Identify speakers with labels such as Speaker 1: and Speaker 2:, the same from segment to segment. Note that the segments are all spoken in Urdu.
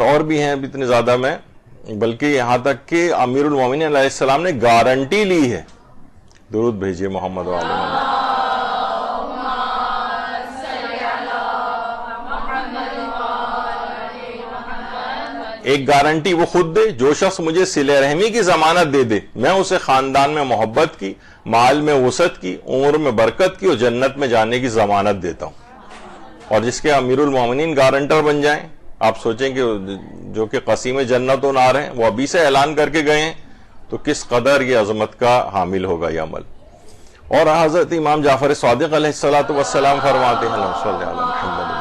Speaker 1: اور بھی ہیں اتنے زیادہ میں، بلکہ یہاں تک کہ امیر المومنین علیہ السلام نے گارنٹی لی ہے. درود بھیجیے محمد وعلی محمد. ایک گارنٹی وہ خود دے، جو شخص مجھے صلہ رحمی کی ضمانت دے دے میں اسے خاندان میں محبت کی، مال میں وسعت کی، عمر میں برکت کی اور جنت میں جانے کی ضمانت دیتا ہوں. اور جس کے امیر المومنین گارنٹر بن جائیں، آپ سوچیں کہ جو کہ قسیم جنت و نار ہیں، وہ ابھی سے اعلان کر کے گئے ہیں، تو کس قدر یہ عظمت کا حامل ہوگا یہ عمل. اور حضرت امام جعفر صادق علیہ السلام فرماتے ہیں صلی اللہ علیہ محمد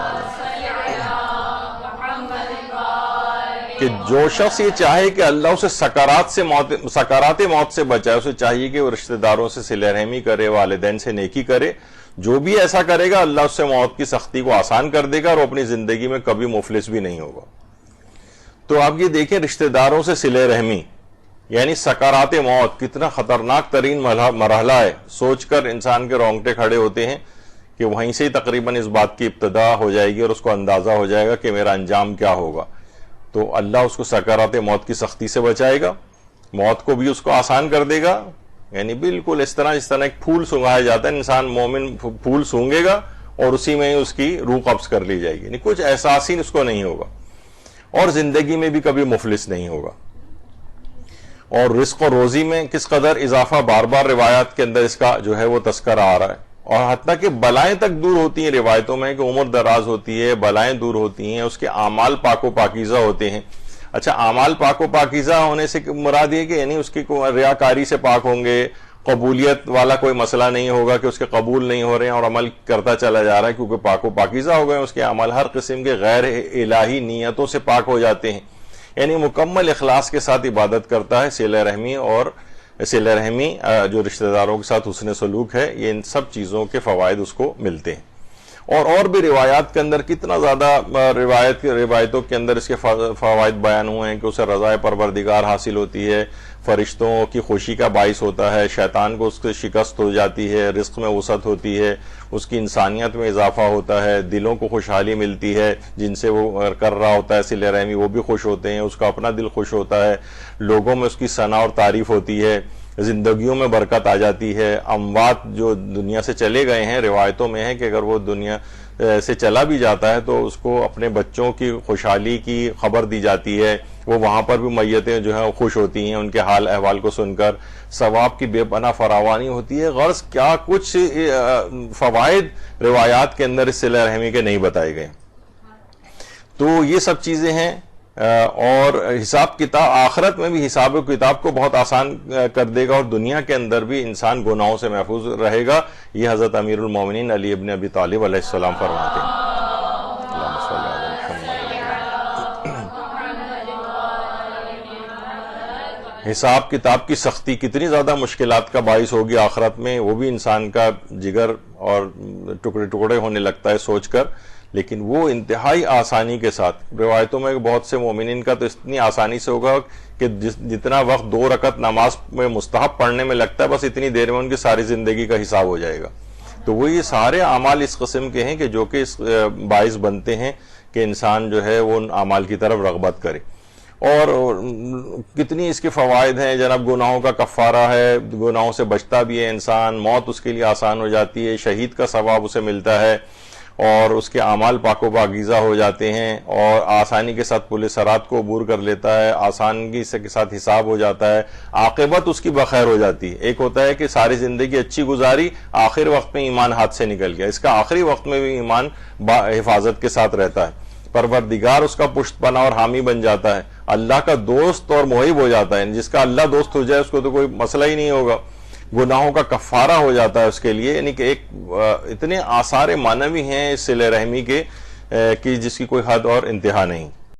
Speaker 1: کہ جو شخص یہ چاہے کہ اللہ اسے سکرات موت سے بچائے، اسے چاہیے کہ وہ رشتہ داروں سے صلہ رحمی کرے، والدین سے نیکی کرے. جو بھی ایسا کرے گا اللہ اس سے موت کی سختی کو آسان کر دے گا اور اپنی زندگی میں کبھی مفلس بھی نہیں ہوگا. تو آپ یہ دیکھیں رشتہ داروں سے صلہ رحمی یعنی سکرات موت کتنا خطرناک ترین مرحلہ ہے. سوچ کر انسان کے رونگٹے کھڑے ہوتے ہیں کہ وہیں سے ہی تقریباً اس بات کی ابتدا ہو جائے گی اور اس کو اندازہ ہو جائے گا کہ میرا انجام کیا ہوگا. تو اللہ اس کو سکرات موت کی سختی سے بچائے گا، موت کو بھی اس کو آسان کر دے گا. یعنی بالکل اس طرح جس طرح ایک پھول سونگایا جاتا ہے، انسان مومن پھول سونگے گا اور اسی میں ہی اس کی روح قبض کر لی جائے گی. یعنی کچھ احساس ہی اس کو نہیں ہوگا اور زندگی میں بھی کبھی مفلس نہیں ہوگا. اور رزق و روزی میں کس قدر اضافہ بار بار روایات کے اندر اس کا جو ہے وہ تذکرہ آ رہا ہے. اور حتیٰ کہ بلائیں تک دور ہوتی ہیں روایتوں میں کہ عمر دراز ہوتی ہے، بلائیں دور ہوتی ہیں، اس کے اعمال پاک و پاکیزہ ہوتے ہیں. اچھا، اعمال پاک و پاکیزہ ہونے سے مراد یہ کہ یعنی اس کی ریاکاری سے پاک ہوں گے، قبولیت والا کوئی مسئلہ نہیں ہوگا کہ اس کے قبول نہیں ہو رہے ہیں اور عمل کرتا چلا جا رہا ہے کیونکہ پاک و پاکیزہ ہو گئے، اس کے اعمال ہر قسم کے غیر الہی نیتوں سے پاک ہو جاتے ہیں. یعنی مکمل اخلاص کے ساتھ عبادت کرتا ہے. صلہ رحمی جو رشتہ داروں کے ساتھ حسن سلوک ہے، یہ ان سب چیزوں کے فوائد اس کو ملتے ہیں. اور بھی روایات کے اندر کتنا زیادہ روایتوں کے اندر اس کے فوائد بیان ہوئے ہیں کہ اسے رضائے پروردگار حاصل ہوتی ہے، فرشتوں کی خوشی کا باعث ہوتا ہے، شیطان کو اس کی شکست ہو جاتی ہے، رزق میں وسعت ہوتی ہے، اس کی انسانیت میں اضافہ ہوتا ہے، دلوں کو خوشحالی ملتی ہے، جن سے وہ کر رہا ہوتا ہے صلہ رحمی وہ بھی خوش ہوتے ہیں، اس کا اپنا دل خوش ہوتا ہے، لوگوں میں اس کی ثنا اور تعریف ہوتی ہے، زندگیوں میں برکت آ جاتی ہے. اموات جو دنیا سے چلے گئے ہیں، روایتوں میں ہے کہ اگر وہ دنیا سے چلا بھی جاتا ہے تو اس کو اپنے بچوں کی خوشحالی کی خبر دی جاتی ہے. وہ وہاں پر بھی میتیں جو ہیں خوش ہوتی ہیں ان کے حال احوال کو سن کر. ثواب کی بے پناہ فراوانی ہوتی ہے. غرض کیا کچھ فوائد روایات کے اندر اس صلہ رحمی کے نہیں بتائے گئے. تو یہ سب چیزیں ہیں. اور حساب کتاب آخرت میں بھی حساب و کتاب کو بہت آسان کر دے گا اور دنیا کے اندر بھی انسان گناہوں سے محفوظ رہے گا. یہ حضرت امیر المومنین علی ابن ابی طالب علیہ السلام فرماتے ہیں. حساب کتاب کی سختی کتنی زیادہ مشکلات کا باعث ہوگی آخرت میں، وہ بھی انسان کا جگر اور ٹکڑے ٹکڑے ہونے لگتا ہے سوچ کر. لیکن وہ انتہائی آسانی کے ساتھ، روایتوں میں بہت سے مومنین کا تو اتنی آسانی سے ہوگا کہ جتنا وقت 2 رکعت نماز میں مستحب پڑھنے میں لگتا ہے، بس اتنی دیر میں ان کی ساری زندگی کا حساب ہو جائے گا. تو وہ یہ سارے اعمال اس قسم کے ہیں کہ جو کہ اس باعث بنتے ہیں کہ انسان جو ہے وہ ان اعمال کی طرف رغبت کرے. اور کتنی اس کے فوائد ہیں جناب. گناہوں کا کفارہ ہے، گناہوں سے بچتا بھی ہے انسان، موت اس کے لیے آسان ہو جاتی ہے، شہید کا ثواب اسے ملتا ہے اور اس کے اعمال پاک و پاکیزہ ہو جاتے ہیں اور آسانی کے ساتھ پل صراط کو عبور کر لیتا ہے، آسانی کے ساتھ حساب ہو جاتا ہے، عاقبت اس کی بخیر ہو جاتی ہے. ایک ہوتا ہے کہ ساری زندگی اچھی گزاری، آخر وقت میں ایمان ہاتھ سے نکل گیا، اس کا آخری وقت میں بھی ایمان حفاظت کے ساتھ رہتا ہے، پروردگار اس کا پشت پناہ اور حامی بن جاتا ہے، اللہ کا دوست اور محب ہو جاتا ہے. جس کا اللہ دوست ہو جائے اس کو تو کوئی مسئلہ ہی نہیں ہوگا. گناہوں کا کفارہ ہو جاتا ہے اس کے لیے. یعنی کہ ایک اتنے آثار معنوی ہیں اس صلہ رحمی کے کہ جس کی کوئی حد اور انتہا نہیں.